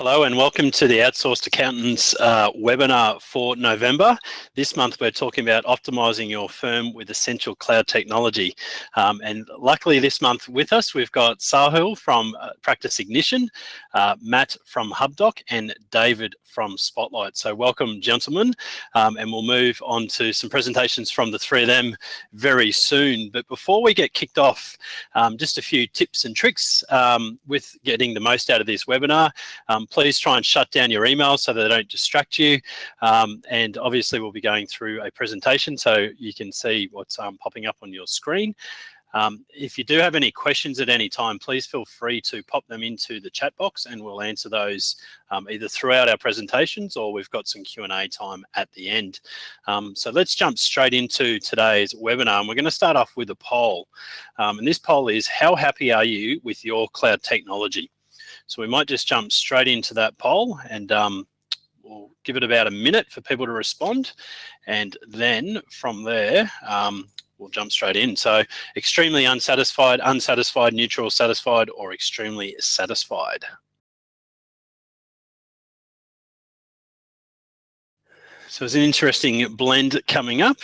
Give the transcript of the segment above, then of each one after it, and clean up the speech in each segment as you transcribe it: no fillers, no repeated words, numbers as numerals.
Hello and welcome to the Outsourced Accountants webinar for November. This month we're talking about optimising your firm with essential cloud technology. And luckily this month with us we've got Sahil from Practice Ignition, Matt from Hubdoc and David from Spotlight. So welcome gentlemen, and we'll move on to some presentations from the three of them very soon. But before we get kicked off, just a few tips and tricks with getting the most out of this webinar. Please try and shut down your emails so that they don't distract you. And obviously we'll be going through a presentation so you can see what's popping up on your screen. If you do have any questions at any time, please feel free to pop them into the chat box and we'll answer those either throughout our presentations or we've got some Q&A time at the end. So let's jump straight into today's webinar. And we're going to start off with a poll. And this poll is, how happy are you with your cloud technology? So we might just jump straight into that poll and we'll give it about a minute for people to respond. And then from there, we'll jump straight in. So extremely unsatisfied, unsatisfied, neutral, satisfied, or extremely satisfied. So it's an interesting blend coming up.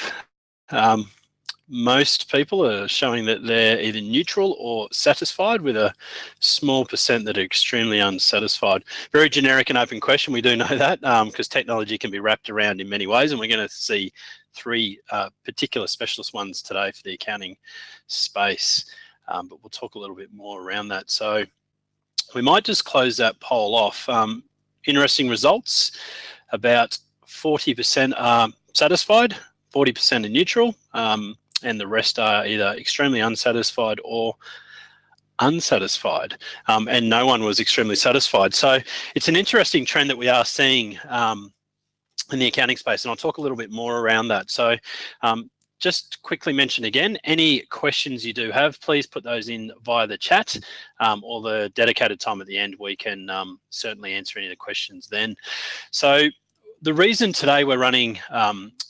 Most people are showing that they're either neutral or satisfied, with a small percent that are extremely unsatisfied. Very generic and open question, we do know that, because technology can be wrapped around in many ways, and we're going to see three particular specialist ones today for the accounting space, but we'll talk a little bit more around that. So we might just close that poll off. Interesting results, about 40% are satisfied, 40% are neutral, and the rest are either extremely unsatisfied or unsatisfied, and no one was extremely satisfied. So it's an interesting trend that we are seeing in the accounting space, and I'll talk a little bit more around that. So just quickly mention again, any questions you do have, please put those in via the chat or the dedicated time at the end. We can certainly answer any of the questions then. So the reason today we're running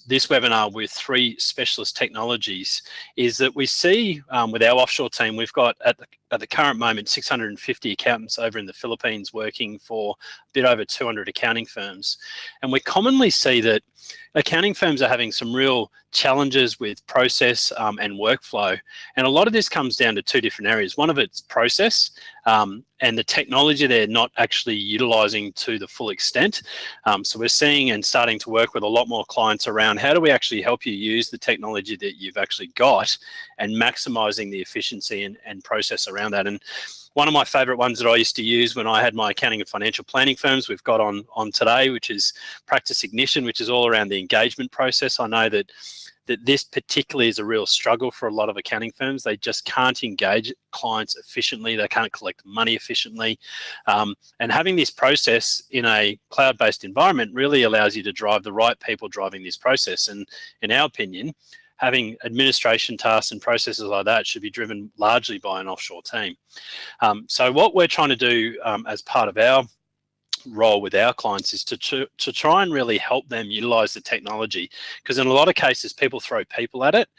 this webinar with three specialist technologies is that we see with our offshore team, we've got at the current moment 650 accountants over in the Philippines working for a bit over 200 accounting firms. And we commonly see that accounting firms are having some real challenges with process and workflow. And a lot of this comes down to two different areas. One of it's process and the technology they're not actually utilizing to the full extent. So we're seeing and starting to work with a lot more clients around how do we actually help you use the technology that you've actually got and maximizing the efficiency and process around that. And one of my favorite ones that I used to use when I had my accounting and financial planning firms we've got on today, which is Practice Ignition, which is all around the engagement process. I know that this particularly is a real struggle for a lot of accounting firms. They just can't engage clients efficiently. They can't collect money efficiently. And having this process in a cloud-based environment really allows you to drive the right people driving this process. And in our opinion, having administration tasks and processes like that should be driven largely by an offshore team. So what we're trying to do as part of our role with our clients is to try and really help them utilize the technology, because in a lot of cases people throw people at it,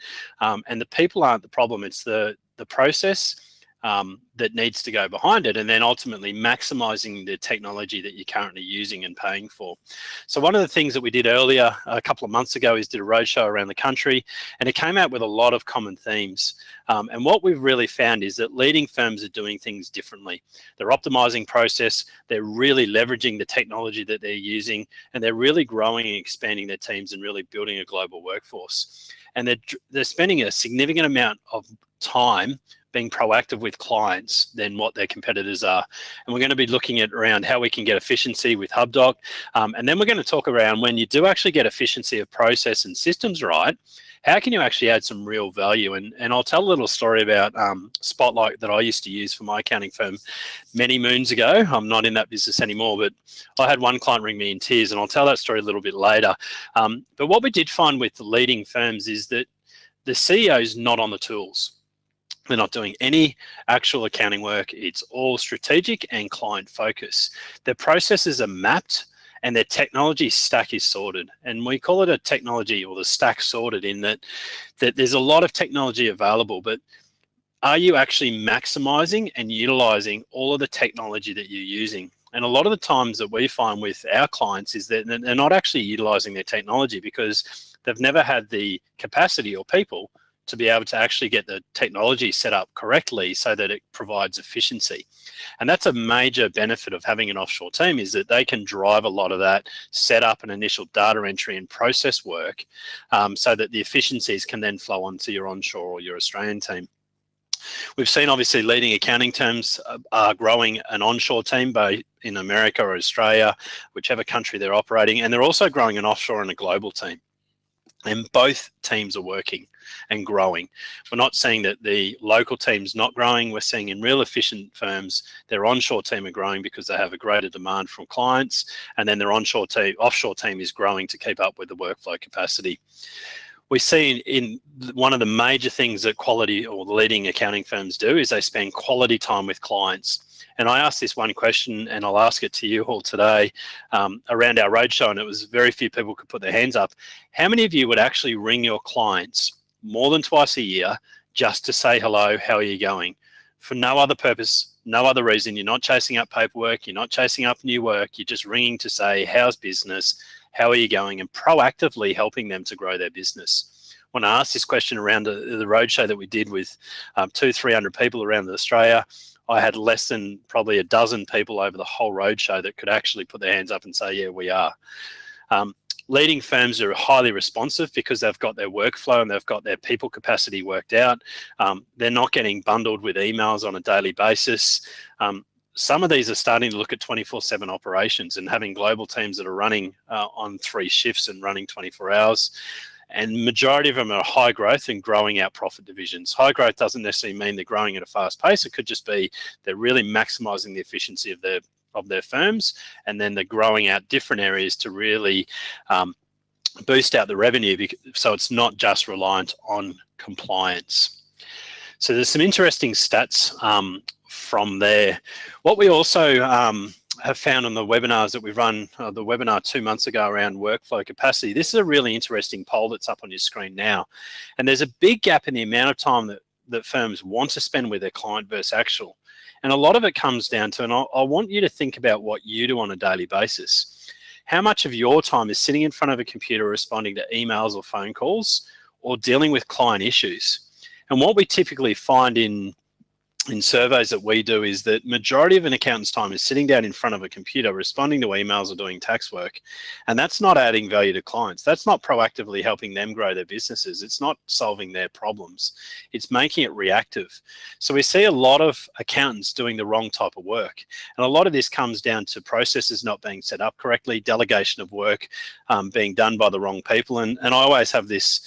and the people aren't the problem, it's the process that needs to go behind it, and then ultimately maximizing the technology that you're currently using and paying for. So one of the things that we did earlier a couple of months ago is did a roadshow around the country, and it came out with a lot of common themes. And what we've really found is that leading firms are doing things differently. They're optimizing process, they're really leveraging the technology that they're using, and they're really growing and expanding their teams and really building a global workforce. And they're spending a significant amount of time being proactive with clients than what their competitors are. And we're going to be looking at around how we can get efficiency with Hubdoc. And then we're going to talk around when you do actually get efficiency of process and systems right, how can you actually add some real value? And I'll tell a little story about Spotlight that I used to use for my accounting firm many moons ago. I'm not in that business anymore, but I had one client ring me in tears, and I'll tell that story a little bit later. But what we did find with the leading firms is that the CEO is not on the tools. They're not doing any actual accounting work. It's all strategic and client focused. Their processes are mapped and their technology stack is sorted. And we call it a technology or the stack sorted in that there's a lot of technology available, but are you actually maximizing and utilizing all of the technology that you're using? And a lot of the times that we find with our clients is that they're not actually utilizing their technology because they've never had the capacity or people to be able to actually get the technology set up correctly so that it provides efficiency. And that's a major benefit of having an offshore team, is that they can drive a lot of that setup and initial data entry and process work, so that the efficiencies can then flow onto your onshore or your Australian team. We've seen obviously leading accounting firms are growing an onshore team in America or Australia, whichever country they're operating, and they're also growing an offshore and a global team. And both teams are working and growing. We're not seeing that the local team's not growing. We're seeing in real efficient firms, their onshore team are growing because they have a greater demand from clients, and then their offshore team is growing to keep up with the workflow capacity. We see in one of the major things that quality or the leading accounting firms do is they spend quality time with clients. And I asked this one question, and I'll ask it to you all today, around our roadshow, and it was very few people could put their hands up. How many of you would actually ring your clients more than twice a year just to say hello, how are you going? For no other purpose, no other reason. You're not chasing up paperwork, you're not chasing up new work, you're just ringing to say, how's business, how are you going, and proactively helping them to grow their business. When I asked this question around the roadshow that we did with 200-300 people around Australia, I had less than probably a dozen people over the whole roadshow that could actually put their hands up and say, yeah, we are. Leading firms are highly responsive because they've got their workflow and they've got their people capacity worked out. They're not getting bundled with emails on a daily basis. Some of these are starting to look at 24/7 operations and having global teams that are running on 3 shifts and running 24 hours. And majority of them are high growth and growing out profit divisions. High growth doesn't necessarily mean they're growing at a fast pace. It could just be they're really maximizing the efficiency of their firms, and then they're growing out different areas to really boost out the revenue, so it's not just reliant on compliance. So there's some interesting stats from there. What we also have found on the webinars that we've run, the webinar 2 months ago around workflow capacity, this is a really interesting poll that's up on your screen now. And there's a big gap in the amount of time that firms want to spend with their client versus actual. And a lot of it comes down to, and I want you to think about what you do on a daily basis. How much of your time is sitting in front of a computer responding to emails or phone calls, or dealing with client issues? And what we typically find in surveys that we do is that majority of an accountant's time is sitting down in front of a computer responding to emails or doing tax work, and that's not adding value to clients. That's not proactively helping them grow their businesses. It's not solving their problems. It's making it reactive. So we see a lot of accountants doing the wrong type of work, and a lot of this comes down to processes not being set up correctly, delegation of work being done by the wrong people. And I always have this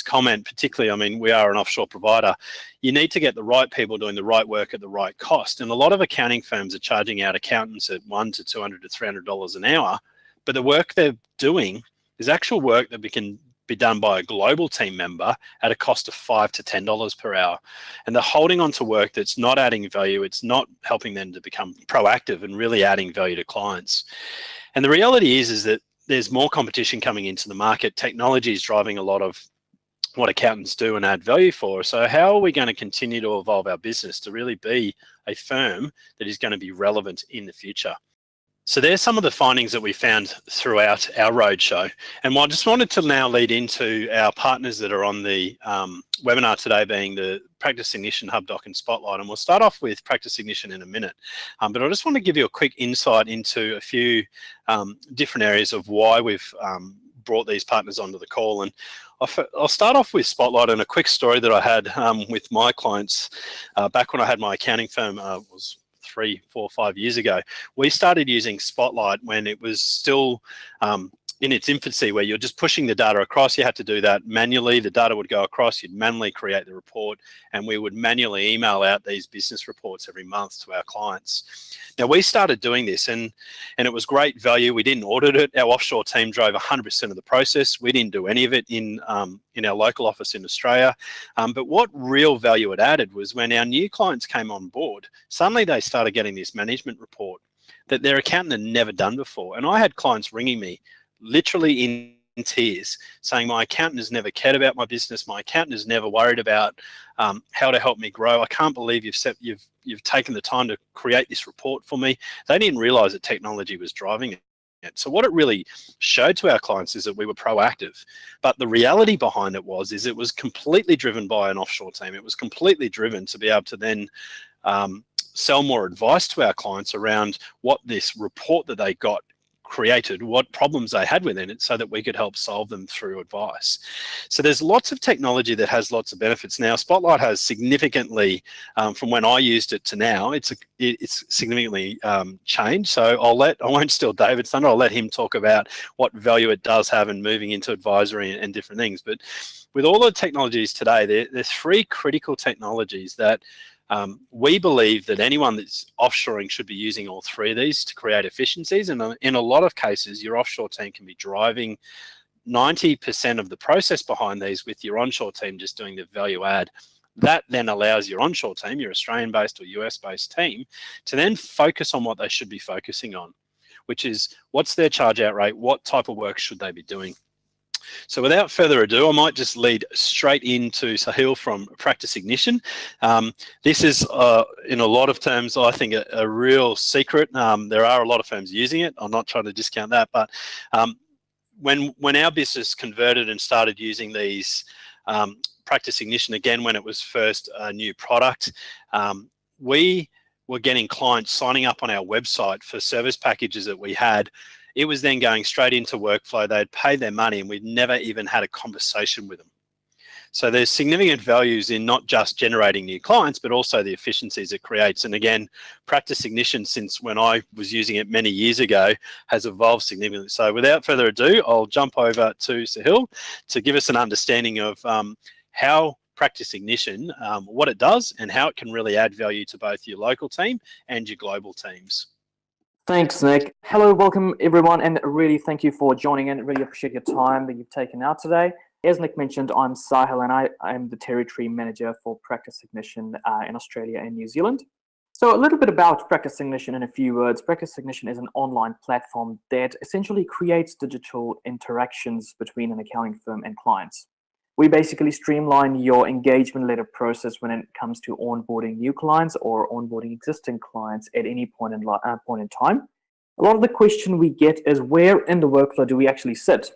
comment, particularly, I mean, we are an offshore provider. You need to get the right people doing the right work at the right cost. And a lot of accounting firms are charging out accountants at $100 to $200 to $300 an hour, but the work they're doing is actual work that can be done by a global team member at a cost of $5 to $10 per hour. And they're holding on to work that's not adding value. It's not helping them to become proactive and really adding value to clients. And the reality is that there's more competition coming into the market. Technology is driving a lot of what accountants do and add value for. So how are we going to continue to evolve our business to really be a firm that is going to be relevant in the future? So there's some of the findings that we found throughout our roadshow. And I just wanted to now lead into our partners that are on the webinar today, being the Practice Ignition, Hubdoc and Spotlight. And we'll start off with Practice Ignition in a minute. But I just want to give you a quick insight into a few different areas of why we've brought these partners onto the call. And I'll start off with Spotlight and a quick story that I had with my clients back when I had my accounting firm. Was 3, 4, 5 years ago. We started using Spotlight when it was still in its infancy, where you're just pushing the data across. You had to do that manually. The data would go across, you'd manually create the report, and we would manually email out these business reports every month to our clients. Now, we started doing this, and it was great value. We didn't audit it. Our offshore team drove 100% of the process. We didn't do any of it in our local office in Australia. But what real value it added was when our new clients came on board, suddenly they started getting this management report that their accountant had never done before. And I had clients ringing me literally in tears, saying my accountant has never cared about my business, my accountant has never worried about how to help me grow. I can't believe you've taken the time to create this report for me. They didn't realize that technology was driving it. So what it really showed to our clients is that we were proactive, but the reality behind it is it was completely driven by an offshore team. It was completely driven to be able to then sell more advice to our clients around what this report that they got created, what problems they had within it, so that we could help solve them through advice. So there's lots of technology that has lots of benefits. Now, Spotlight has significantly, from when I used it to now, it's significantly changed. So I won't steal David's thunder. I'll let him talk about what value it does have in moving into advisory and different things. But with all the technologies today, there's three critical technologies that we believe that anyone that's offshoring should be using all three of these to create efficiencies. And in a lot of cases, your offshore team can be driving 90% of the process behind these, with your onshore team just doing the value add. That then allows your onshore team, your Australian-based or US-based team, to then focus on what they should be focusing on, which is what's their charge out rate, what type of work should they be doing. So without further ado, I might just lead straight into Sahil from Practice Ignition. This is, in a lot of terms, I think a real secret. There are a lot of firms using it. I'm not trying to discount that, but when our business converted and started using these Practice Ignition again, when it was first a new product, we were getting clients signing up on our website for service packages that we had. It was then going straight into workflow. They'd paid their money and we'd never even had a conversation with them. So there's significant values in not just generating new clients, but also the efficiencies it creates. And again, Practice Ignition, since when I was using it many years ago, has evolved significantly. So without further ado, I'll jump over to Sahil to give us an understanding of how Practice Ignition, what it does and how it can really add value to both your local team and your global teams. Thanks, Nick. Hello, welcome everyone, and really thank you for joining in. Really appreciate your time that you've taken out today. As Nick mentioned, I'm Sahil and I am the Territory Manager for Practice Ignition in Australia and New Zealand. So a little bit about Practice Ignition in a few words. Practice Ignition is an online platform that essentially creates digital interactions between an accounting firm and clients. We basically streamline your engagement letter process when it comes to onboarding new clients or onboarding existing clients at any point in time. A lot of the question we get is, where in the workflow do we actually sit?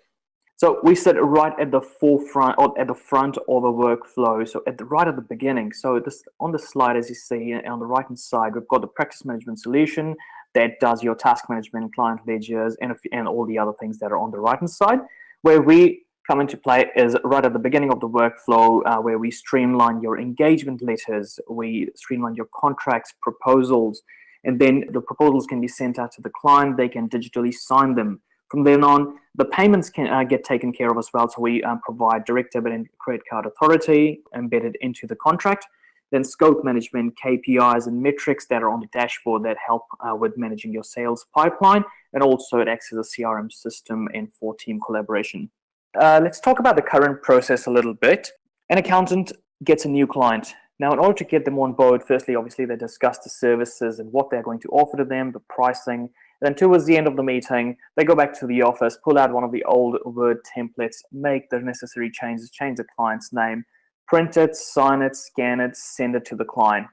So we sit right at the forefront or at the front of a workflow, so right at the beginning. So this on the slide, as you see on the right hand side, we've got the practice management solution that does your task management, client ledgers, and all the other things that are on the right hand side. Where we come into play is right at the beginning of the workflow, where we streamline your engagement letters, we streamline your contracts, proposals, and then the proposals can be sent out to the client. They can digitally sign them. From then on, the payments can get taken care of as well. So we provide direct debit and credit card authority embedded into the contract. Then scope management, KPIs and metrics that are on the dashboard that help with managing your sales pipeline. And also it acts as a CRM system and for team collaboration. Let's talk about the current process a little bit. An accountant gets a new client. Now, in order to get them on board, firstly, obviously, they discuss the services and what they're going to offer to them, the pricing. And then towards the end of the meeting, they go back to the office, pull out one of the old Word templates, make the necessary changes, change the client's name, print it, sign it, scan it, send it to the client.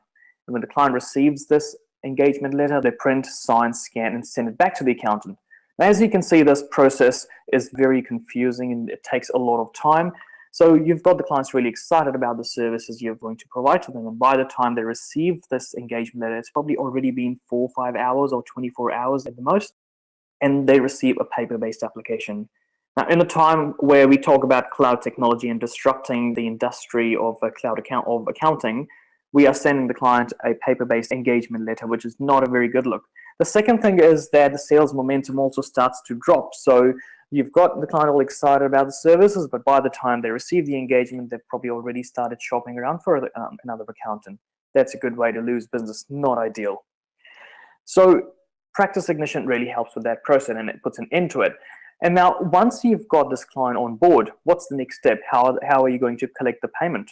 And when the client receives this engagement letter, they print, sign, scan, and send it back to the accountant. As you can see, this process is very confusing and it takes a lot of time. So you've got the clients really excited about the services you're going to provide to them. And by the time they receive this engagement letter, it's probably already been 4 or 5 hours or 24 hours at the most. And they receive a paper-based application. Now, in a time where we talk about cloud technology and disrupting the industry of accounting, we are sending the client a paper-based engagement letter, which is not a very good look. The second thing is that the sales momentum also starts to drop. So you've got the client all excited about the services, but by the time they receive the engagement, they've probably already started shopping around for another accountant. That's a good way to lose business, not ideal. So Practice Ignition really helps with that process and it puts an end to it. And now, once you've got this client on board, what's the next step? How are you going to collect the payment?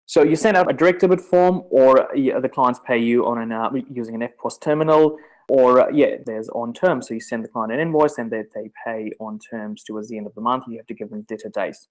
So you send out a direct debit form, or the clients pay you on using an EFTPOS terminal. Or there's on terms. So you send the client an invoice and they pay on terms towards the end of the month. You have to give them debtor days.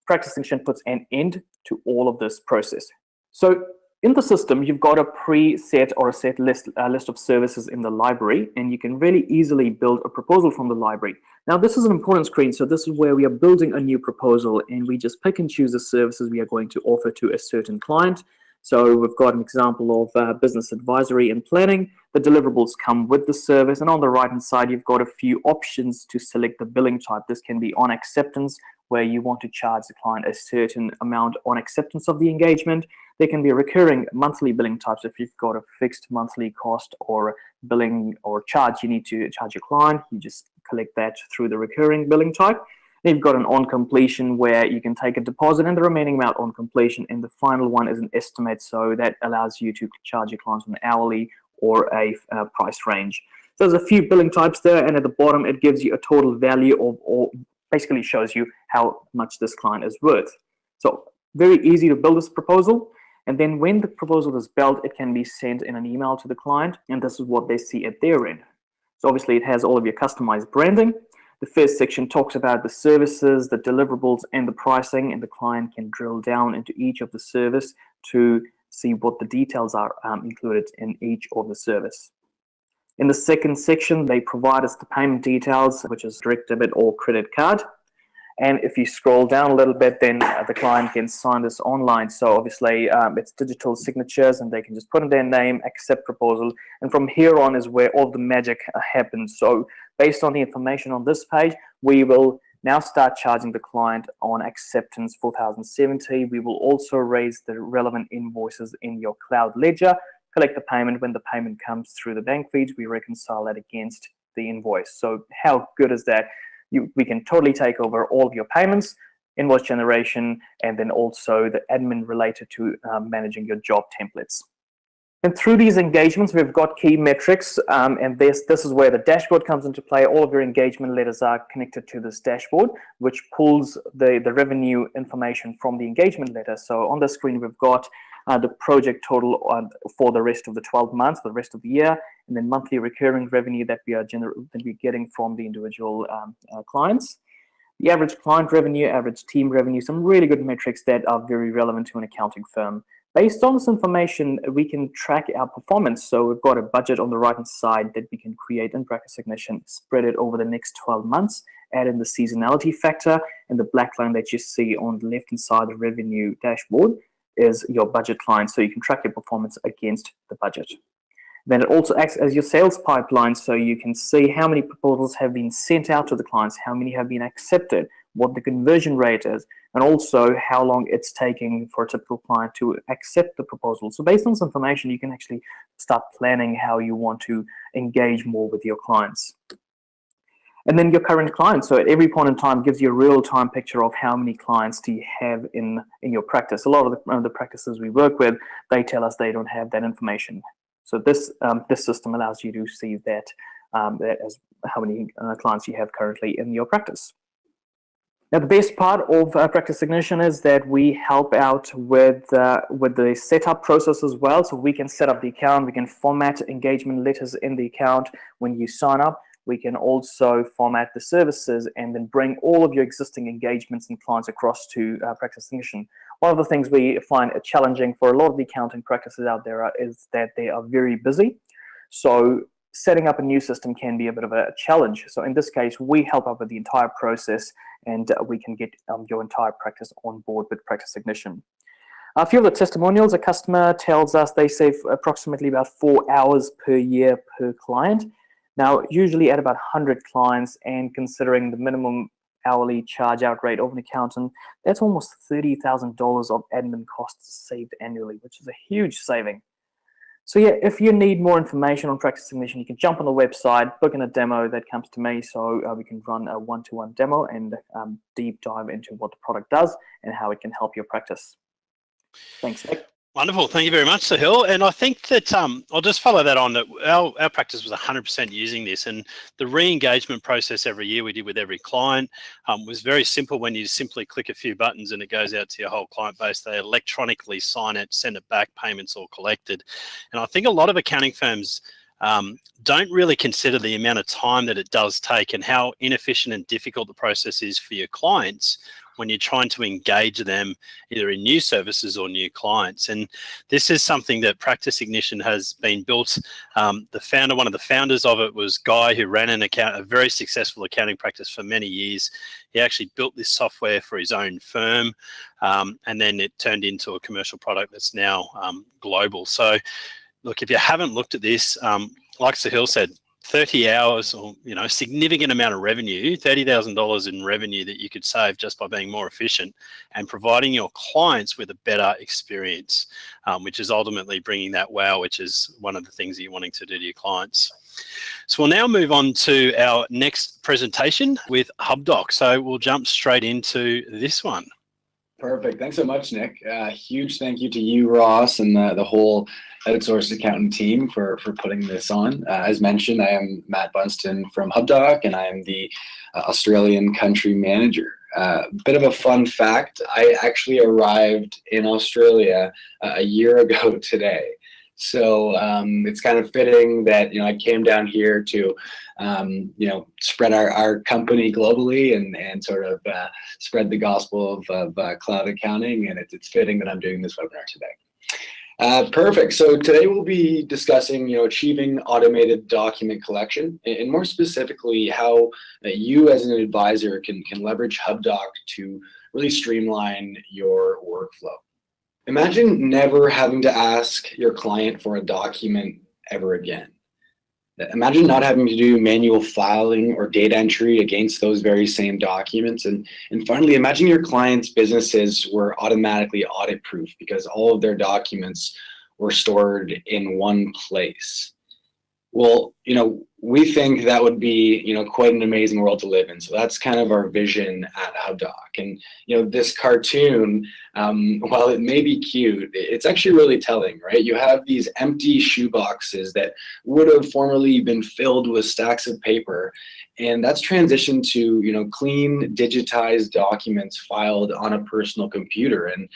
Practice Ignition puts an end to all of this process. So in the system, you've got a preset or a set list of services in the library, and you can really easily build a proposal from the library. Now, this is an important screen. So this is where we are building a new proposal, and we just pick and choose the services we are going to offer to a certain client. So we've got an example of business advisory and planning. The deliverables come with the service, and on the right-hand side, you've got a few options to select the billing type. This can be on acceptance, where you want to charge the client a certain amount on acceptance of the engagement. There can be recurring monthly billing types. If you've got a fixed monthly cost or billing or charge you need to charge your client, you just collect that through the recurring billing type. Then you've got an on completion where you can take a deposit and the remaining amount on completion. And the final one is an estimate. So that allows you to charge your clients an hourly or a price range. So there's a few billing types there. And at the bottom, it gives you a total value of, or basically shows you how much this client is worth. So very easy to build this proposal. And then when the proposal is built, it can be sent in an email to the client. And this is what they see at their end. So obviously, it has all of your customized branding. The first section talks about the services, the deliverables, and the pricing, and the client can drill down into each of the service to see what the details are included in each of the service. In the second section, they provide us the payment details, which is direct debit or credit card. And if you scroll down a little bit, then the client can sign this online. So obviously, it's digital signatures, and they can just put in their name, accept proposal. And from here on is where all the magic happens. So based on the information on this page, we will now start charging the client on acceptance 4070. We will also raise the relevant invoices in your cloud ledger, collect the payment. When the payment comes through the bank feeds, we reconcile that against the invoice. So how good is that? We can totally take over all of your payments, invoice generation, and then also the admin related to managing your job templates. And through these engagements, we've got key metrics, and this is where the dashboard comes into play. All of your engagement letters are connected to this dashboard, which pulls the revenue information from the engagement letter. So on the screen, we've got the project total for the rest of the 12 months, the rest of the year, and then monthly recurring revenue that we are getting from the individual clients. The average client revenue, average team revenue, some really good metrics that are very relevant to an accounting firm. Based on this information, we can track our performance. So we've got a budget on the right-hand side that we can create in Practice Ignition, spread it over the next 12 months, add in the seasonality factor, and the black line that you see on the left-hand side of the revenue dashboard is your budget client, so you can track your performance against the budget. Then it also acts as your sales pipeline, so you can see how many proposals have been sent out to the clients, how many have been accepted, what the conversion rate is, and also how long it's taking for a typical client to accept the proposal. So based on this information, you can actually start planning how you want to engage more with your clients. And then your current clients. So at every point in time, gives you a real-time picture of how many clients do you have in your practice. A lot of the practices we work with, they tell us they don't have that information. So this system allows you to see that, as how many clients you have currently in your practice. Now, the best part of Practice Ignition is that we help out with the setup process as well. So we can set up the account, we can format engagement letters in the account when you sign up. We can also format the services and then bring all of your existing engagements and clients across to Practice Ignition. One of the things we find challenging for a lot of the accounting practices out there is that they are very busy. So setting up a new system can be a bit of a challenge. So in this case, we help out with the entire process, and we can get your entire practice on board with Practice Ignition. A few of the testimonials, a customer tells us they save approximately about 4 hours per year per client. Now, usually at about 100 clients, and considering the minimum hourly charge out rate of an accountant, that's almost $30,000 of admin costs saved annually, which is a huge saving. So yeah, if you need more information on Practice Ignition, you can jump on the website, book in a demo that comes to me, so we can run a one-to-one demo and deep dive into what the product does and how it can help your practice. Thanks, Nick. Wonderful. Thank you very much, Sahil. And I think that I'll just follow that on, that our practice was 100% using this, and the re-engagement process every year we did with every client was very simple. When you simply click a few buttons and it goes out to your whole client base, they electronically sign it, send it back, payments all collected. And I think a lot of accounting firms don't really consider the amount of time that it does take and how inefficient and difficult the process is for your clients when you're trying to engage them either in new services or new clients. And this is something that Practice Ignition has been built. One of the founders of it was Guy, who ran a very successful accounting practice for many years. He actually built this software for his own firm, and then it turned into a commercial product that's now global. So look, if you haven't looked at this, like Sahil said, 30 hours or, significant amount of revenue, $30,000 in revenue that you could save just by being more efficient and providing your clients with a better experience, which is ultimately bringing that wow, which is one of the things that you're wanting to do to your clients. So we'll now move on to our next presentation with Hubdoc. So we'll jump straight into this one. Perfect. Thanks so much, Nick. Huge thank you to you, Ross, and the whole outsourced accountant team for putting this on. As mentioned, I am Matt Bunston from Hubdoc, and I am the Australian country manager. Bit of a fun fact, I actually arrived in Australia a year ago today. So it's kind of fitting that I came down here to spread our company globally and sort of spread the gospel of cloud accounting, and it's fitting that I'm doing this webinar today. Perfect. So today we'll be discussing achieving automated document collection, and more specifically how you as an advisor can leverage Hubdoc to really streamline your workflow. Imagine never having to ask your client for a document ever again. Imagine not having to do manual filing or data entry against those very same documents. And finally, imagine your clients' businesses were automatically audit proof because all of their documents were stored in one place. Well, we think that would be, quite an amazing world to live in. So that's kind of our vision at Hubdoc. And, this cartoon, while it may be cute, it's actually really telling, right? You have these empty shoe boxes that would have formerly been filled with stacks of paper. And that's transitioned to, clean, digitized documents filed on a personal computer. And,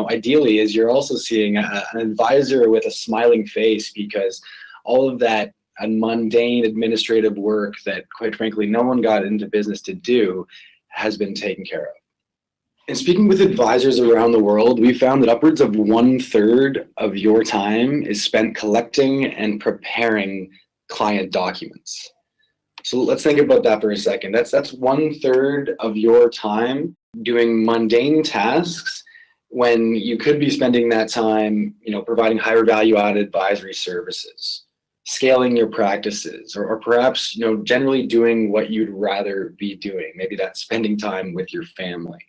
ideally, is you're also seeing an advisor with a smiling face because all of that mundane administrative work that, quite frankly, no one got into business to do has been taken care of. And speaking with advisors around the world, we found that upwards of 1/3 of your time is spent collecting and preparing client documents. So let's think about that for a second. That's 1/3 of your time doing mundane tasks when you could be spending that time, providing higher value added advisory services, scaling your practices, or perhaps, generally doing what you'd rather be doing. Maybe that's spending time with your family.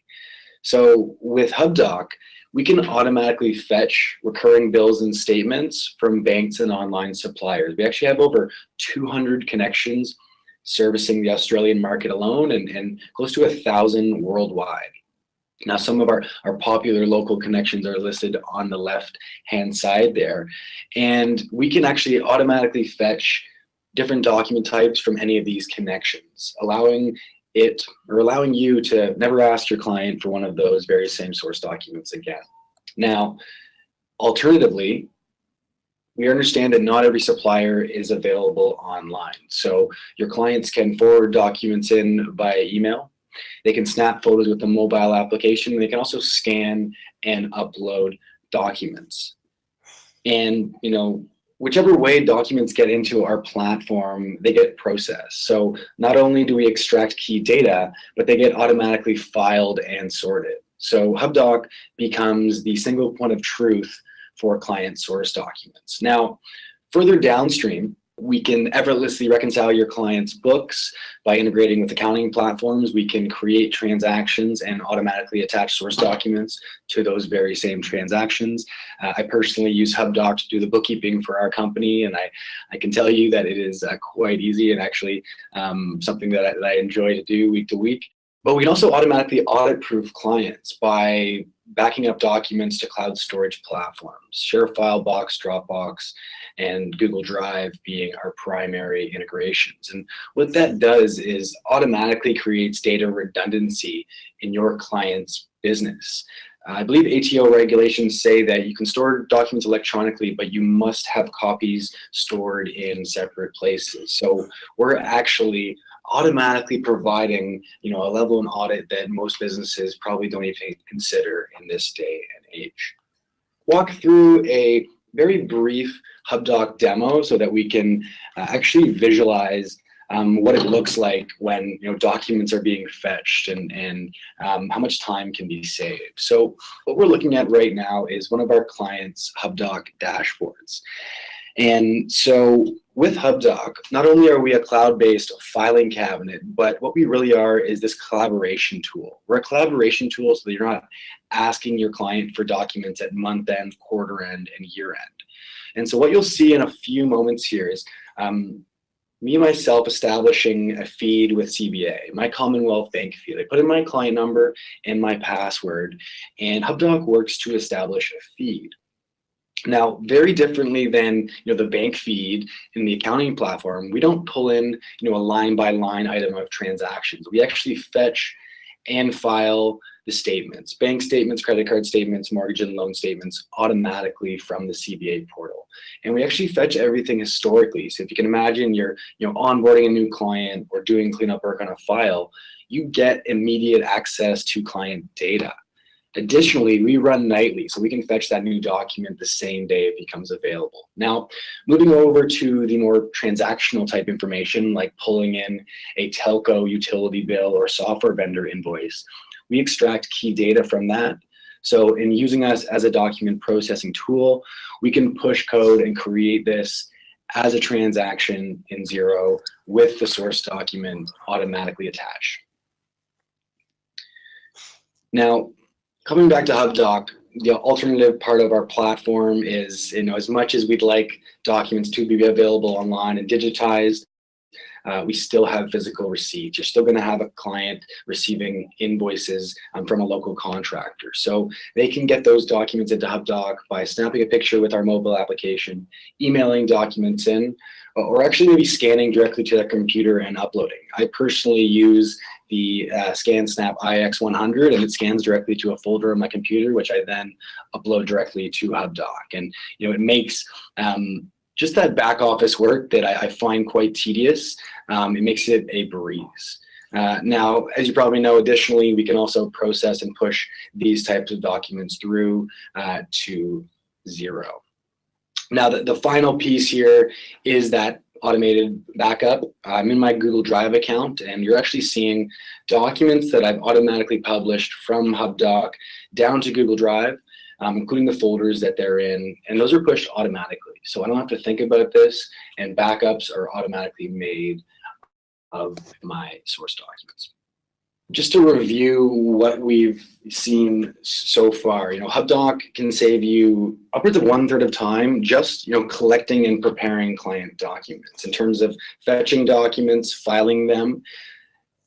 So with Hubdoc, we can automatically fetch recurring bills and statements from banks and online suppliers. We actually have over 200 connections servicing the Australian market alone and close to 1,000 worldwide. Now, some of our popular local connections are listed on the left-hand side there. And we can actually automatically fetch different document types from any of these connections, allowing you to never ask your client for one of those very same source documents again. Now, alternatively, we understand that not every supplier is available online. So your clients can forward documents in by email. They can snap photos with the mobile application. They can also scan and upload documents. And, whichever way documents get into our platform, they get processed. So not only do we extract key data, but they get automatically filed and sorted. So Hubdoc becomes the single point of truth for client source documents. Now, further downstream, we can effortlessly reconcile your client's books by integrating with accounting platforms. We can create transactions and automatically attach source documents to those very same transactions. I personally use Hubdoc to do the bookkeeping for our company, and I can tell you that it is quite easy and actually something that I enjoy to do week to week. But we can also automatically audit-proof clients by backing up documents to cloud storage platforms, ShareFile, Box, Dropbox, and Google Drive being our primary integrations. And what that does is automatically creates data redundancy in your client's business. I believe ATO regulations say that you can store documents electronically, but you must have copies stored in separate places. So we're actually automatically providing, a level of audit that most businesses probably don't even consider in this day and age. Walk through a very brief Hubdoc demo so that we can actually visualize what it looks like when documents are being fetched and how much time can be saved. So what we're looking at right now is one of our clients' Hubdoc dashboards. And so with Hubdoc, not only are we a cloud-based filing cabinet, but what we really are is this collaboration tool. We're a collaboration tool so that you're not asking your client for documents at month end, quarter end, and year end. And so what you'll see in a few moments here is me myself establishing a feed with CBA, my Commonwealth Bank feed. I put in my client number and my password, and Hubdoc works to establish a feed. Now, very differently than the bank feed in the accounting platform, we don't pull in a line-by-line item of transactions. We actually fetch and file the statements, bank statements, credit card statements, mortgage and loan statements automatically from the CBA portal. And we actually fetch everything historically. So if you can imagine you're onboarding a new client or doing cleanup work on a file, you get immediate access to client data. Additionally, we run nightly, so we can fetch that new document the same day it becomes available. Now, moving over to the more transactional type information, like pulling in a telco utility bill or software vendor invoice, we extract key data from that. So in using us as a document processing tool, we can push code and create this as a transaction in Xero with the source document automatically attached. Now, coming back to Hubdoc, the alternative part of our platform is, as much as we'd like documents to be available online and digitized, we still have physical receipts. You're still going to have a client receiving invoices from a local contractor. So they can get those documents into Hubdoc by snapping a picture with our mobile application, emailing documents in, or actually maybe scanning directly to their computer and uploading. I personally use the ScanSnap IX100, and it scans directly to a folder on my computer, which I then upload directly to Hubdoc. And it makes just that back office work that I find quite tedious. It makes it a breeze. Now, as you probably know, additionally, we can also process and push these types of documents through to Xero. Now, the final piece here is that automated backup. I'm in my Google Drive account, and you're actually seeing documents that I've automatically published from Hubdoc down to Google Drive, including the folders that they're in, and those are pushed automatically. So I don't have to think about this, and backups are automatically made of my source documents. Just to review what we've seen so far, Hubdoc can save you upwards of 1/3 of time just collecting and preparing client documents in terms of fetching documents, filing them,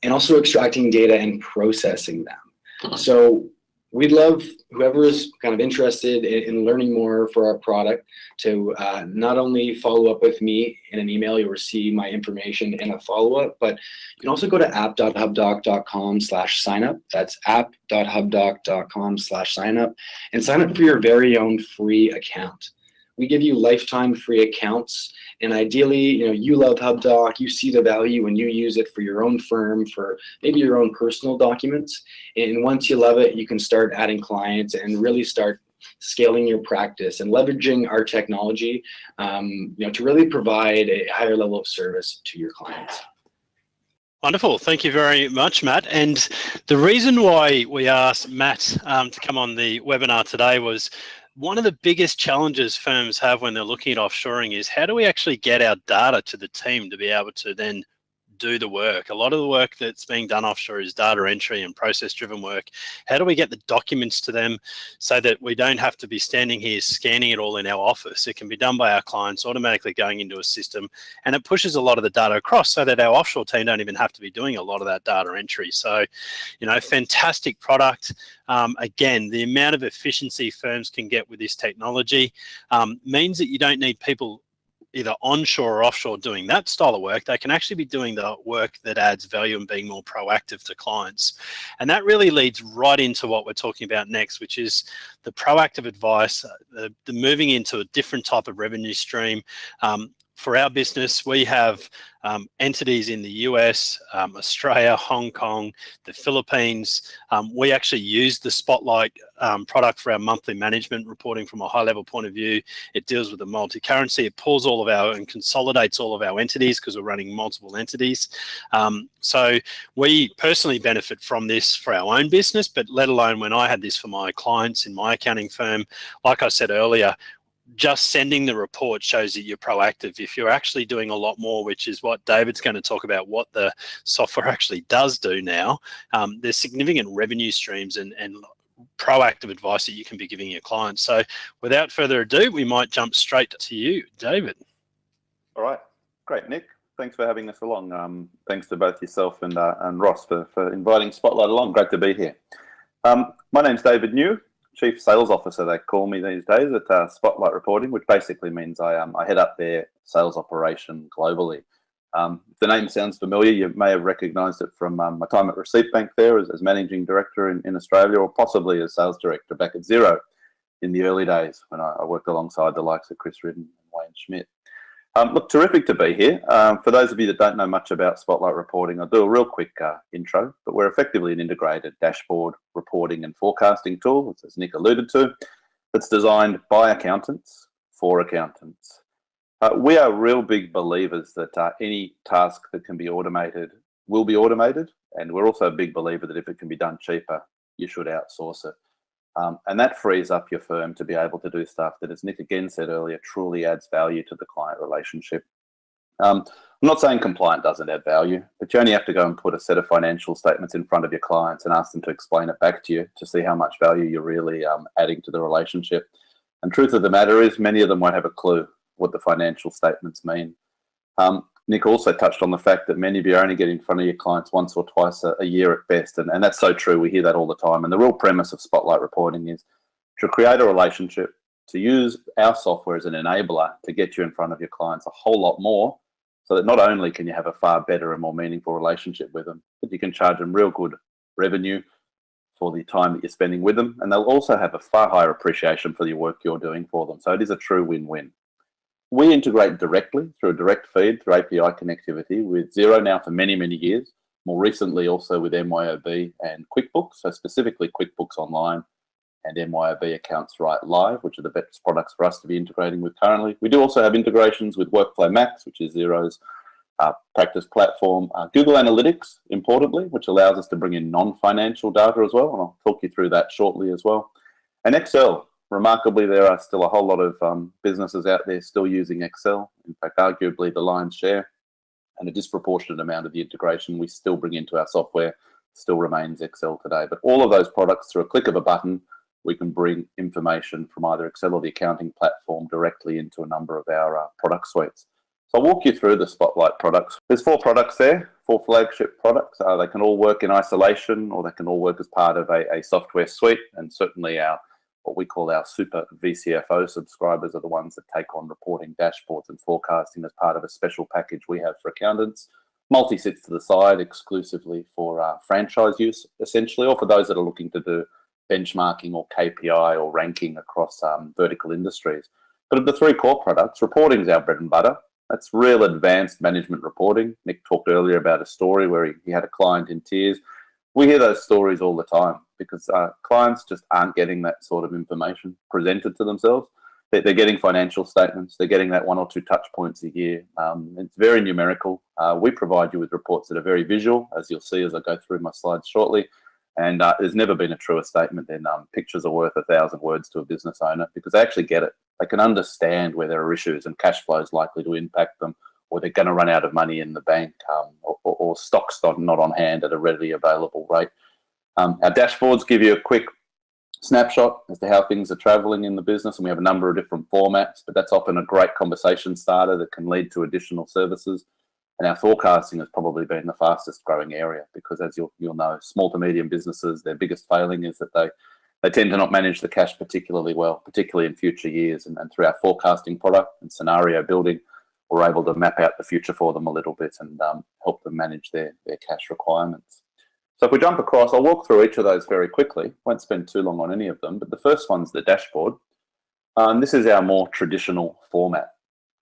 and also extracting data and processing them. So we'd love whoever is kind of interested in learning more for our product to not only follow up with me in an email. You'll receive my information in a follow-up, but you can also go to app.hubdoc.com/signup. That's app.hubdoc.com/signup, and sign up for your very own free account. We give you lifetime free accounts, and ideally, you love Hubdoc, you see the value when you use it for your own firm, for maybe your own personal documents. And once you love it, you can start adding clients and really start scaling your practice and leveraging our technology, to really provide a higher level of service to your clients. Wonderful. Thank you very much, Matt. And the reason why we asked Matt to come on the webinar today was one of the biggest challenges firms have when they're looking at offshoring is how do we actually get our data to the team to be able to then do the work? A lot of the work that's being done offshore is data entry and process-driven work. How do we get the documents to them so that we don't have to be standing here scanning it all in our office? It can be done by our clients automatically going into a system, and it pushes a lot of the data across so that our offshore team don't even have to be doing a lot of that data entry. So, fantastic product. Again, the amount of efficiency firms can get with this technology means that you don't need people either onshore or offshore doing that style of work, they can actually be doing the work that adds value and being more proactive to clients. And that really leads right into what we're talking about next, which is the proactive advice, the moving into a different type of revenue stream. For our business, we have entities in the US, Australia, Hong Kong, the Philippines. We actually use the Spotlight product for our monthly management reporting from a high-level point of view. It deals with the multi-currency. It pulls all of our and consolidates all of our entities because we're running multiple entities. So we personally benefit from this for our own business, but let alone when I had this for my clients in my accounting firm. Like I said earlier, just sending the report shows that you're proactive. If you're actually doing a lot more, which is what David's going to talk about, what the software actually does do now, there's significant revenue streams and proactive advice that you can be giving your clients. So without further ado, we might jump straight to you, David. All right, great, Nick. Thanks for having us along. Thanks to both yourself and Ross for inviting Spotlight along. Great to be here. My name's David New, Chief Sales Officer, they call me these days at Spotlight Reporting, which basically means I head up their sales operation globally. If the name sounds familiar, you may have recognised it from my time at Receipt Bank there as Managing Director in Australia, or possibly as Sales Director back at Xero in the early days when I worked alongside the likes of Chris Ridden and Wayne Schmidt. Look, terrific to be here. For those of you that don't know much about Spotlight Reporting, I'll do a real quick intro, but we're effectively an integrated dashboard reporting and forecasting tool, as Nick alluded to, that's designed by accountants for accountants. We are real big believers that any task that can be automated will be automated, and we're also a big believer that if it can be done cheaper, you should outsource it. And that frees up your firm to be able to do stuff that, as Nick again said earlier, truly adds value to the client relationship. I'm not saying compliant doesn't add value, but you only have to go and put a set of financial statements in front of your clients and ask them to explain it back to you to see how much value you're really adding to the relationship. And truth of the matter is, many of them won't have a clue what the financial statements mean. Nick also touched on the fact that many of you only get in front of your clients once or twice a year at best, and that's so true. We hear that all the time. And the real premise of Spotlight Reporting is to create a relationship, to use our software as an enabler to get you in front of your clients a whole lot more, so that not only can you have a far better and more meaningful relationship with them, but you can charge them real good revenue for the time that you're spending with them, and they'll also have a far higher appreciation for the work you're doing for them. So it is a true win-win. We integrate directly through a direct feed through API connectivity with Xero now for many, many years. More recently also with MYOB and QuickBooks, so specifically QuickBooks Online and MYOB Accounts Right Live, which are the best products for us to be integrating with currently. We do also have integrations with Workflow Max, which is Xero's practice platform. Google Analytics, importantly, which allows us to bring in non-financial data as well, and I'll talk you through that shortly as well. And Excel. Remarkably, there are still a whole lot of businesses out there still using Excel. In fact, arguably the lion's share, and a disproportionate amount of the integration we still bring into our software still remains Excel today. But all of those products, through a click of a button, we can bring information from either Excel or the accounting platform directly into a number of our product suites. So I'll walk you through the Spotlight products. There's 4 products there, 4 flagship products. They can all work in isolation, or they can all work as part of a software suite, and certainly what we call our super VCFO subscribers are the ones that take on reporting dashboards and forecasting as part of a special package we have for accountants. Multi sits to the side exclusively for franchise use, essentially, or for those that are looking to do benchmarking or KPI or ranking across vertical industries. But of the 3 core products, reporting is our bread and butter. That's real advanced management reporting. Nick talked earlier about a story where he had a client in tears. We hear those stories all the time because clients just aren't getting that sort of information presented to themselves. They're getting financial statements. They're getting that 1 or 2 touch points a year. It's very numerical. We provide you with reports that are very visual, as you'll see as I go through my slides shortly. And there's never been a truer statement than pictures are worth 1,000 words to a business owner, because they actually get it. They can understand where there are issues and cash flow is likely to impact them, or they're going to run out of money in the bank, or stocks not on hand at a readily available rate. Our dashboards give you a quick snapshot as to how things are traveling in the business, and we have a number of different formats, but that's often a great conversation starter that can lead to additional services. And our forecasting has probably been the fastest growing area, because as you'll know, small to medium businesses, their biggest failing is that they tend to not manage the cash particularly well, particularly in future years. And through our forecasting product and scenario building, we're able to map out the future for them a little bit and help them manage their cash requirements. So if we jump across, I'll walk through each of those very quickly. Won't spend too long on any of them, but the first one's the dashboard. This is our more traditional format.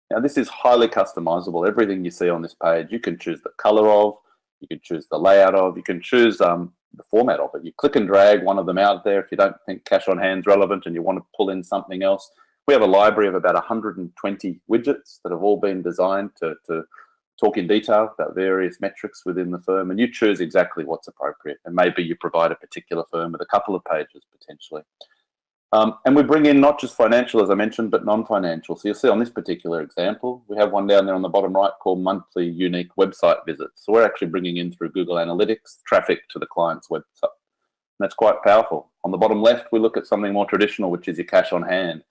Now, this is highly customizable. Everything you see on this page, you can choose the color of, you can choose the layout of, you can choose the format of it. You click and drag one of them out there if you don't think cash on hand is relevant and you want to pull in something else. We have a library of about 120 widgets that have all been designed to talk in detail about various metrics within the firm, and you choose exactly what's appropriate. And maybe you provide a particular firm with a couple of pages potentially. And we bring in not just financial, as I mentioned, but non-financial. So you'll see on this particular example, we have one down there on the bottom right called monthly unique website visits. So we're actually bringing in through Google Analytics traffic to the client's website. And that's quite powerful. On the bottom left, we look at something more traditional, which is your cash on hand.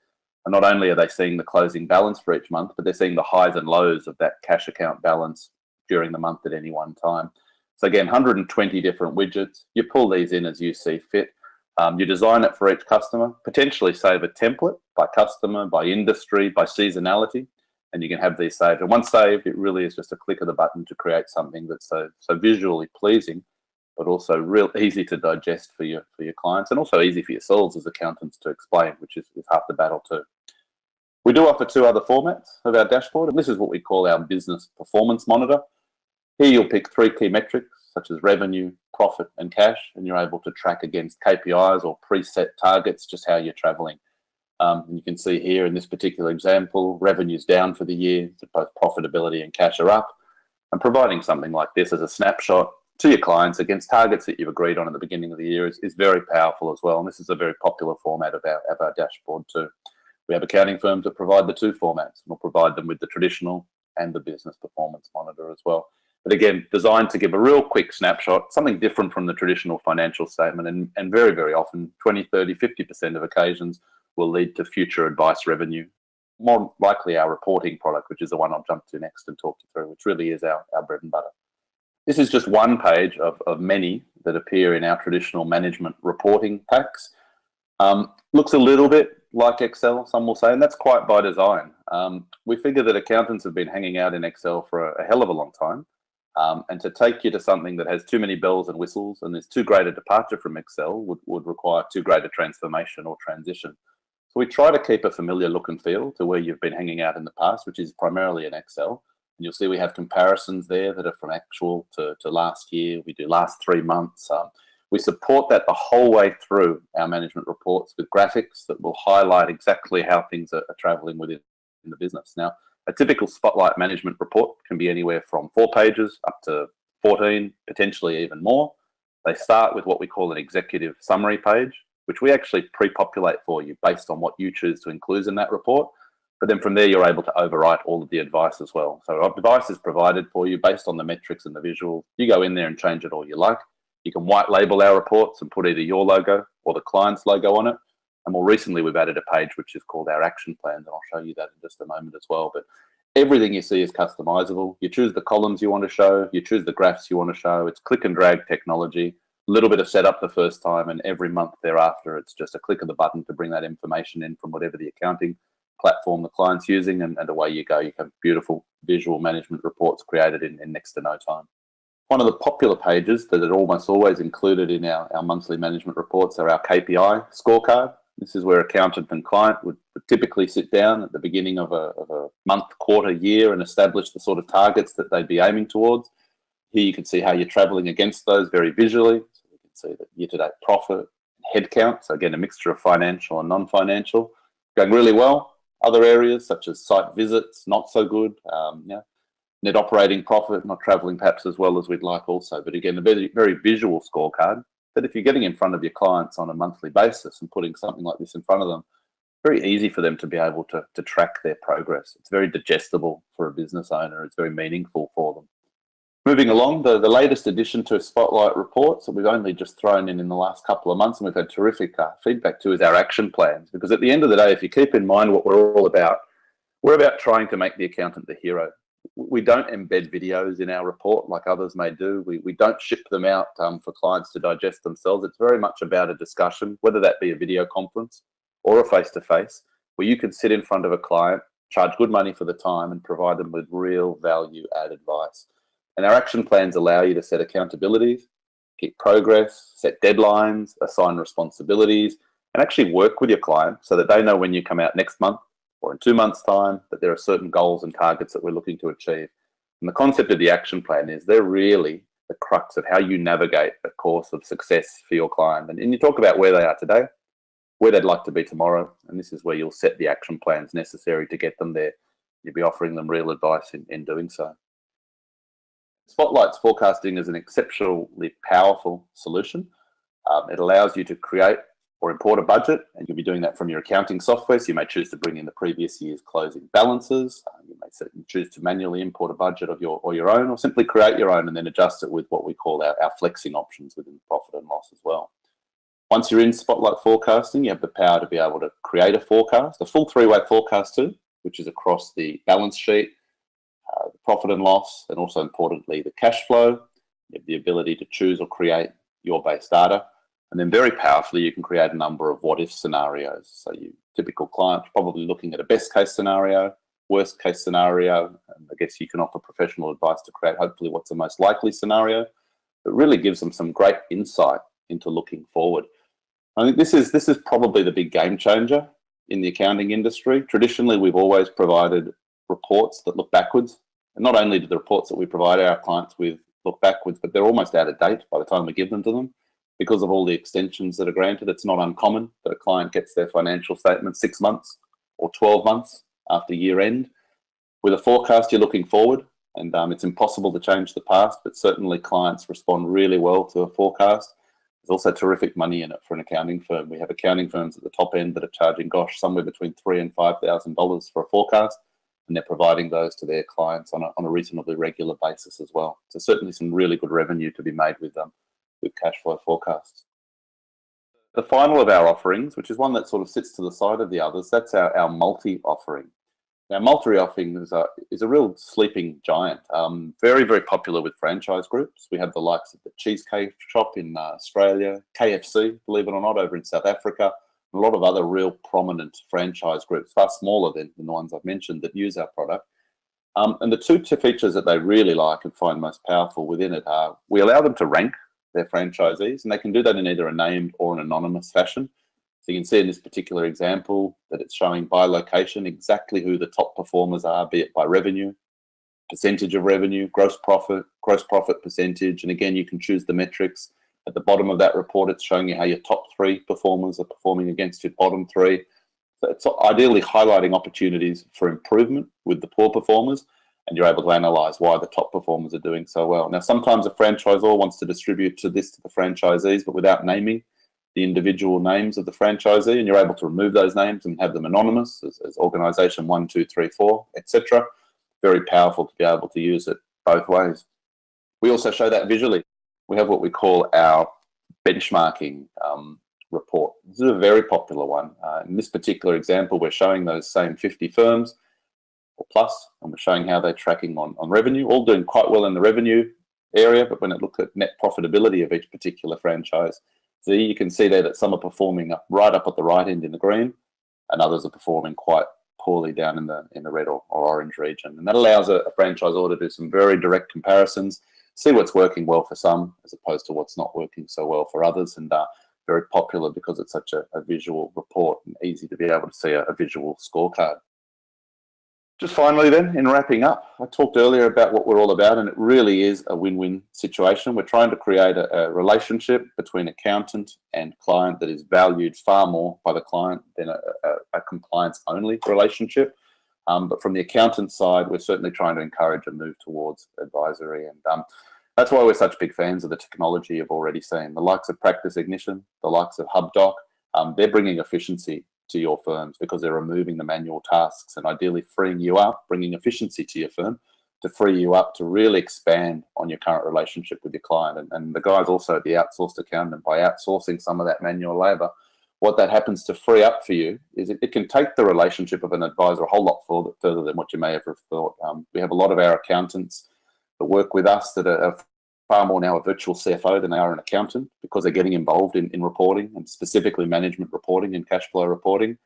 And not only are they seeing the closing balance for each month, but they're seeing the highs and lows of that cash account balance during the month at any one time. So again, 120 different widgets. You pull these in as you see fit. You design it for each customer, potentially save a template by customer, by industry, by seasonality, and you can have these saved. And once saved, it really is just a click of the button to create something that's so visually pleasing, but also real easy to digest for your clients, and also easy for yourselves as accountants to explain, which is half the battle too. We do offer two other formats of our dashboard, and this is what we call our business performance monitor. Here you'll pick three key metrics, such as revenue, profit, and cash, and you're able to track against KPIs or preset targets just how you're traveling. You can see here in this particular example, revenue's down for the year, so both profitability and cash are up. And providing something like this as a snapshot to your clients against targets that you've agreed on at the beginning of the year is very powerful as well. And this is a very popular format of our dashboard too. We have accounting firms that provide the two formats, and we'll provide them with the traditional and the business performance monitor as well. But again, designed to give a real quick snapshot, something different from the traditional financial statement, and very, very often, 20, 30, 50% of occasions will lead to future advice revenue. More likely our reporting product, which is the one I'll jump to next and talk you through, which really is our bread and butter. This is just one page of many that appear in our traditional management reporting packs. Looks a little bit like Excel, some will say, and that's quite by design. We figure that accountants have been hanging out in Excel for a hell of a long time. And to take you to something that has too many bells and whistles and is too great a departure from Excel would require too great a transformation or transition. So we try to keep a familiar look and feel to where you've been hanging out in the past, which is primarily in Excel. And you'll see we have comparisons there that are from actual to last year. We do last 3 months. We support that the whole way through our management reports with graphics that will highlight exactly how things are traveling within the business. Now, a typical Spotlight management report can be anywhere from 4 pages up to 14, potentially even more. They start with what we call an executive summary page, which we actually pre-populate for you based on what you choose to include in that report. But then from there, you're able to overwrite all of the advice as well. So advice is provided for you based on the metrics and the visuals. You go in there and change it all you like. You can white label our reports and put either your logo or the client's logo on it. And more recently, we've added a page which is called our action plans, and I'll show you that in just a moment as well. But everything you see is customizable. You choose the columns you want to show, you choose the graphs you want to show. It's click and drag technology, a little bit of setup the first time, and every month thereafter, it's just a click of the button to bring that information in from whatever the accounting platform the client's using, and away you go. You have beautiful visual management reports created in next to no time. One of the popular pages that are almost always included in our monthly management reports are our KPI scorecard. This is where accountant and client would typically sit down at the beginning of a month, quarter, year and establish the sort of targets that they'd be aiming towards. Here you can see how you're traveling against those very visually. So you can see that year-to-date profit, headcount, so again, a mixture of financial and non-financial, going really well. Other areas such as site visits, not so good. Net operating profit, not traveling perhaps as well as we'd like also. But again, a very, very visual scorecard that if you're getting in front of your clients on a monthly basis and putting something like this in front of them, very easy for them to be able to track their progress. It's very digestible for a business owner. It's very meaningful for them. Moving along, the latest addition to Spotlight reports that we've only just thrown in the last couple of months and we've had terrific feedback to is our action plans. Because at the end of the day, if you keep in mind what we're all about, we're about trying to make the accountant the hero. We don't embed videos in our report like others may do. We don't ship them out for clients to digest themselves. It's very much about a discussion, whether that be a video conference or a face-to-face, where you can sit in front of a client charge good money for the time, and provide them with real value-add advice. And our action plans allow you to set accountabilities, keep progress, set deadlines, assign responsibilities, and actually work with your client so that they know when you come out next month or in 2 months' time that there are certain goals and targets that we're looking to achieve. And the concept of the action plan is they're really the crux of how you navigate a course of success for your client. And you talk about where they are today, where they'd like to be tomorrow, and this is where you'll set the action plans necessary to get them there. You'll be offering them real advice in doing so. Spotlight's forecasting is an exceptionally powerful solution. It allows you to create or import a budget, and you'll be doing that from your accounting software. So you may choose to bring in the previous year's closing balances. You may choose to manually import a budget of your own, or simply create your own and then adjust it with what we call our flexing options within profit and loss as well. Once you're in Spotlight forecasting, you have the power to be able to create a forecast, a full three-way forecast too, which is across the balance sheet, the profit and loss, and also importantly, the cash flow. You have the ability to choose or create your base data. And then very powerfully, you can create a number of what-if scenarios. So you typical client probably looking at a best case scenario, worst case scenario, and I guess you can offer professional advice to create hopefully what's the most likely scenario. It really gives them some great insight into looking forward. I think this is probably the big game changer in the accounting industry. Traditionally, we've always provided reports that look backwards. And not only do the reports that we provide our clients with look backwards, but they're almost out of date by the time we give them to them. Because of all the extensions that are granted, it's not uncommon that a client gets their financial statement 6 months or 12 months after year end. With a forecast, you're looking forward, and it's impossible to change the past, but certainly clients respond really well to a forecast. There's also terrific money in it for an accounting firm. We have accounting firms at the top end that are charging, somewhere between $3,000 and $5,000 for a forecast, and they're providing those to their clients on a reasonably regular basis as well. So certainly some really good revenue to be made with cash flow forecasts. The final of our offerings, which is one that sort of sits to the side of the others, that's our multi-offering. Now, multi-offering is a real sleeping giant, very, very popular with franchise groups. We have the likes of the Cheesecake Shop in Australia, KFC, believe it or not, over in South Africa, and a lot of other real prominent franchise groups, far smaller than the ones I've mentioned, that use our product. And the two features that they really like and find most powerful within it are we allow them to rank their franchisees, and they can do that in either a named or an anonymous fashion. So you can see in this particular example that it's showing by location exactly who the top performers are, be it by revenue, percentage of revenue, gross profit percentage, and again, you can choose the metrics. At the bottom of that report, it's showing you how your top 3 performers are performing against your bottom 3. So it's ideally highlighting opportunities for improvement with the poor performers, and you're able to analyze why the top performers are doing so well. Now, sometimes a franchisor wants to distribute this to the franchisees, but without naming the individual names of the franchisee, and you're able to remove those names and have them anonymous as organization 1, 2, 3, 4, etc. Very powerful to be able to use it both ways. We also show that visually. We have what we call our benchmarking report. This is a very popular one. In this particular example, we're showing those same 50 firms or plus, and we're showing how they're tracking on revenue, all doing quite well in the revenue area, but when it looks at net profitability of each particular franchise, so you can see there that some are performing right up at the right end in the green, and others are performing quite poorly down in the red or orange region. And that allows a franchisor to do some very direct comparisons, see what's working well for some as opposed to what's not working so well for others, and very popular because it's such a visual report and easy to be able to see a visual scorecard. Just finally then, in wrapping up, I talked earlier about what we're all about, and it really is a win-win situation. We're trying to create a relationship between accountant and client that is valued far more by the client than a compliance-only relationship. But from the accountant side, we're certainly trying to encourage a move towards advisory, and that's why we're such big fans of the technology you've already seen. The likes of Practice Ignition, the likes of Hubdoc, they're bringing efficiency to your firms because they're removing the manual tasks and ideally freeing you up, bringing efficiency to your firm to free you up to really expand on your current relationship with your client. And the guys also, the outsourced accountant, by outsourcing some of that manual labor, what that happens to free up for you is it can take the relationship of an advisor a whole lot further than what you may have thought. We have a lot of our accountants that work with us that are far more now a virtual CFO than they are an accountant because they're getting involved in reporting, and specifically management reporting and cash flow reporting.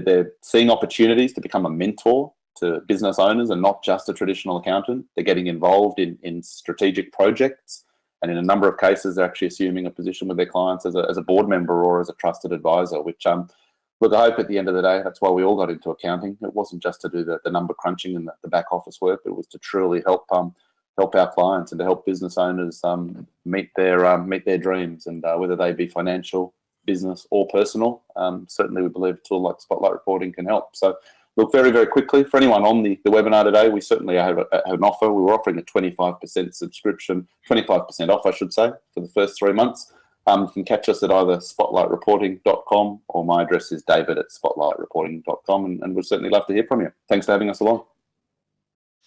They're seeing opportunities to become a mentor to business owners and not just a traditional accountant. They're getting involved in strategic projects, and in a number of cases, they're actually assuming a position with their clients as a board member or as a trusted advisor, which, look, I hope at the end of the day, that's why we all got into accounting. It wasn't just to do the number crunching and the back office work. It was to truly help our clients and to help business owners meet their dreams, and whether they be financial, business, or personal. Certainly, we believe a tool like Spotlight Reporting can help. So, look, very, very quickly, for anyone on the webinar today, we certainly have an offer. We were offering a 25% subscription, 25% off, I should say, for the first 3 months. You can catch us at either spotlightreporting.com, or my address is david@spotlightreporting.com, and we'd certainly love to hear from you. Thanks for having us along.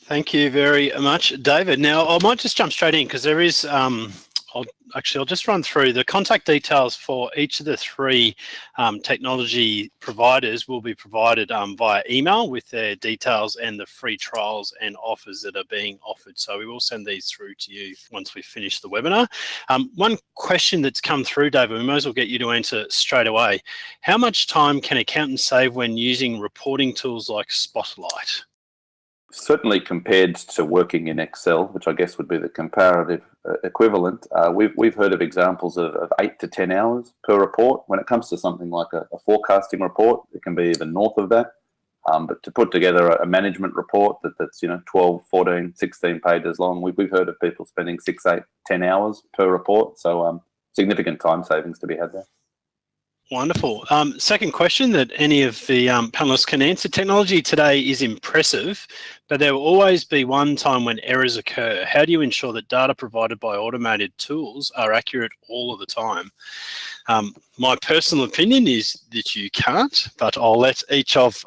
Thank you very much, David. Now, I might just jump straight in because there is, I'll just run through the contact details for each of the three technology providers will be provided via email with their details and the free trials and offers that are being offered. So we will send these through to you once we finish the webinar. One question that's come through, David, we might as well get you to answer straight away. How much time can accountants save when using reporting tools like Spotlight? Certainly compared to working in Excel, which I guess would be the comparative equivalent, we've heard of examples of 8 to 10 hours per report. When it comes to something like a forecasting report, it can be even north of that. But to put together a management report that's 12, 14, 16 pages long, we've heard of people spending 6, 8, 10 hours per report. So significant time savings to be had there. Wonderful. Second question that any of the panelists can answer. Technology today is impressive, but there will always be one time when errors occur. How do you ensure that data provided by automated tools are accurate all of the time? My personal opinion is that you can't, but I'll let each of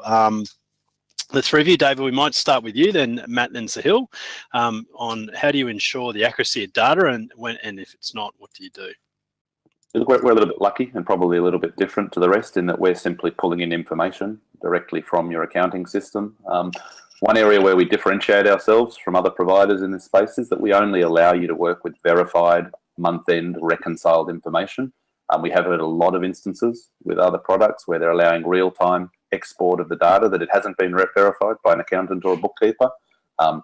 the three of you, David, we might start with you, then Matt, then Sahil, on how do you ensure the accuracy of data, and if it's not, what do you do? We're a little bit lucky and probably a little bit different to the rest in that we're simply pulling in information directly from your accounting system. One area where we differentiate ourselves from other providers in this space is that we only allow you to work with verified, month-end, reconciled information. We have heard a lot of instances with other products where they're allowing real-time export of the data that it hasn't been verified by an accountant or a bookkeeper.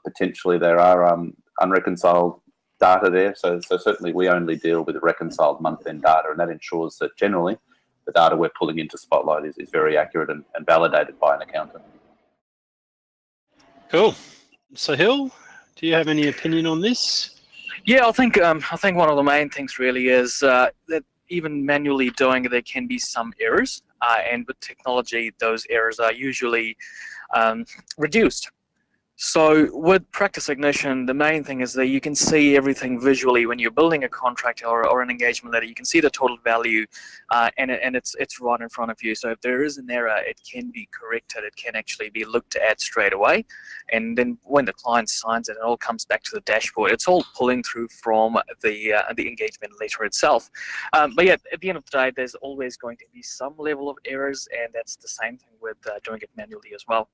Potentially there are unreconciled data there, so certainly we only deal with reconciled month-end data, and that ensures that generally the data we're pulling into Spotlight is very accurate and validated by an accountant. Cool. Sahil, do you have any opinion on this? Yeah, I think one of the main things really is that even manually doing it, there can be some errors, and with technology, those errors are usually reduced. So with Practice Ignition, the main thing is that you can see everything visually when you're building a contract or an engagement letter. You can see the total value, and it's right in front of you. So if there is an error, it can be corrected. It can actually be looked at straight away. And then when the client signs it, it all comes back to the dashboard. It's all pulling through from the engagement letter itself. But yeah, at the end of the day, there's always going to be some level of errors, and that's the same thing with doing it manually as well.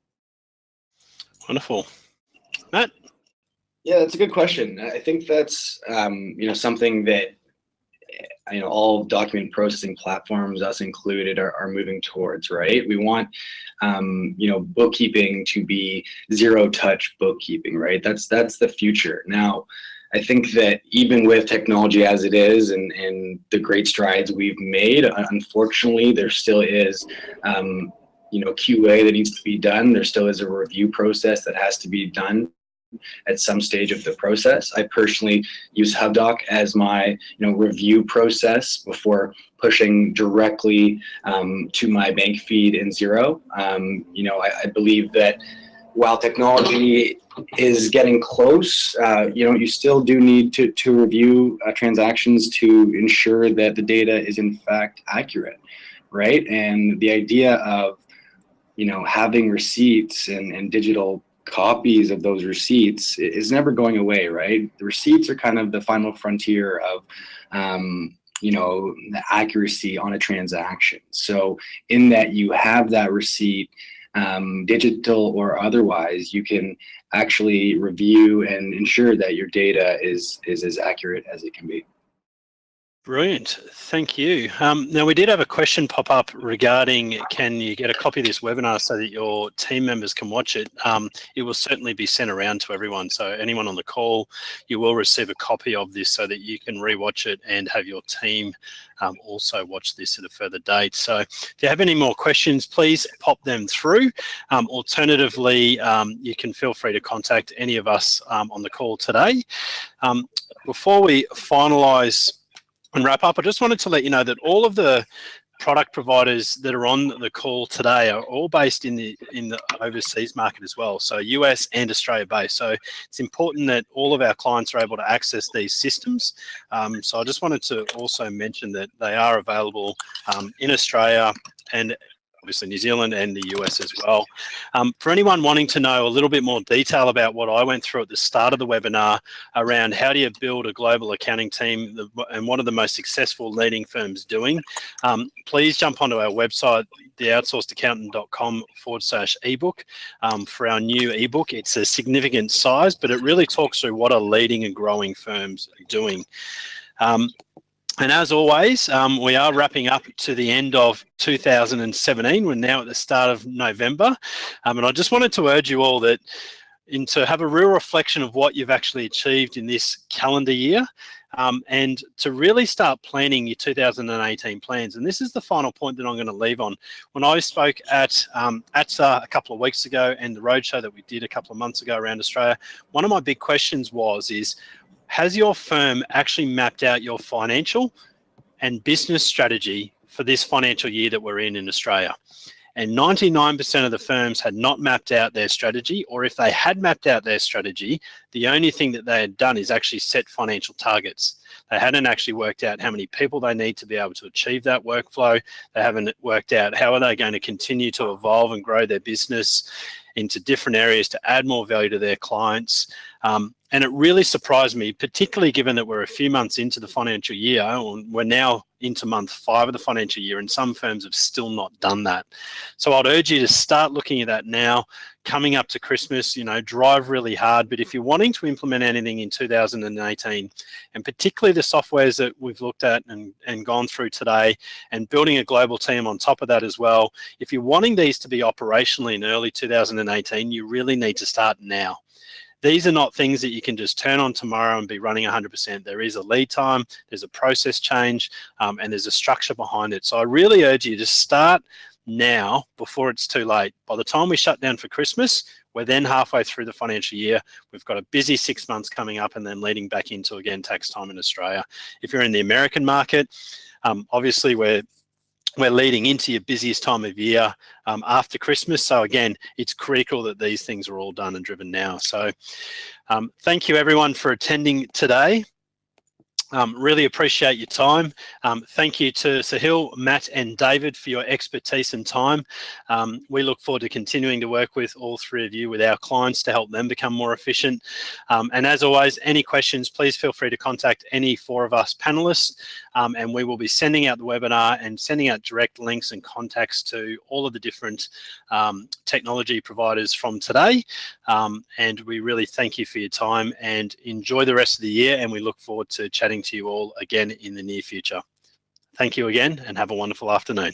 Wonderful. Matt? Yeah, that's a good question. I think that's something that all document processing platforms, us included, are moving towards, right? We want bookkeeping to be zero-touch bookkeeping, right? That's the future. Now, I think that even with technology as it is and the great strides we've made, unfortunately, there still is QA that needs to be done. There still is a review process that has to be done at some stage of the process. I personally use Hubdoc as my review process before pushing directly to my bank feed in Xero. I believe that while technology is getting close, you still do need to review transactions to ensure that the data is in fact accurate, right? And the idea of having receipts and digital copies of those receipts is never going away, right? The receipts are kind of the final frontier of, the accuracy on a transaction. So in that you have that receipt, digital or otherwise, you can actually review and ensure that your data is as accurate as it can be. Brilliant, thank you. Now we did have a question pop up regarding can you get a copy of this webinar so that your team members can watch it. It will certainly be sent around to everyone, so anyone on the call, you will receive a copy of this so that you can rewatch it and have your team also watch this at a further date. So if you have any more questions, please pop them through. Alternatively, you can feel free to contact any of us on the call today. Before we finalise and wrap up, I just wanted to let you know that all of the product providers that are on the call today are all based in the overseas market as well, so US and Australia based. So it's important that all of our clients are able to access these systems. So I just wanted to also mention that they are available in Australia and obviously New Zealand and the US as well. For anyone wanting to know a little bit more detail about what I went through at the start of the webinar around how do you build a global accounting team and what are the most successful leading firms doing, please jump onto our website, theoutsourcedaccountant.com/ebook for our new ebook. It's a significant size, but it really talks through what are leading and growing firms doing. And as always, we are wrapping up to the end of 2017. We're now at the start of November. And I just wanted to urge you all that to have a real reflection of what you've actually achieved in this calendar year and to really start planning your 2018 plans. And this is the final point that I'm going to leave on. When I spoke at ATSA a couple of weeks ago and the roadshow that we did a couple of months ago around Australia, one of my big questions is, has your firm actually mapped out your financial and business strategy for this financial year that we're in Australia? And 99% of the firms had not mapped out their strategy, or if they had mapped out their strategy, the only thing that they had done is actually set financial targets. They hadn't actually worked out how many people they need to be able to achieve that workflow. They haven't worked out how are they going to continue to evolve and grow their business into different areas to add more value to their clients. And it really surprised me, particularly given that we're a few months into the financial year, and we're now into month 5 of the financial year, and some firms have still not done that. So I'd urge you to start looking at that now. Coming up to Christmas, drive really hard. But if you're wanting to implement anything in 2018, and particularly the softwares that we've looked at and gone through today, and building a global team on top of that as well, if you're wanting these to be operational in early 2018, you really need to start now. These are not things that you can just turn on tomorrow and be running 100%. There is a lead time, there's a process change, and there's a structure behind it. So I really urge you to start now before it's too late. By the time we shut down for Christmas, we're then halfway through the financial year. We've got a busy 6 months coming up and then leading back into, again, tax time in Australia. If you're in the American market, obviously we're leading into your busiest time of year after Christmas. So again, it's critical that these things are all done and driven now. So thank you everyone for attending today. Really appreciate your time. Thank you to Sahil, Matt and David for your expertise and time. We look forward to continuing to work with all 3 of you with our clients to help them become more efficient. And as always, any questions, please feel free to contact any 4 of us panelists, and we will be sending out the webinar and sending out direct links and contacts to all of the different technology providers from today. And we really thank you for your time and enjoy the rest of the year, and we look forward to chatting to you all again in the near future. Thank you again and have a wonderful afternoon.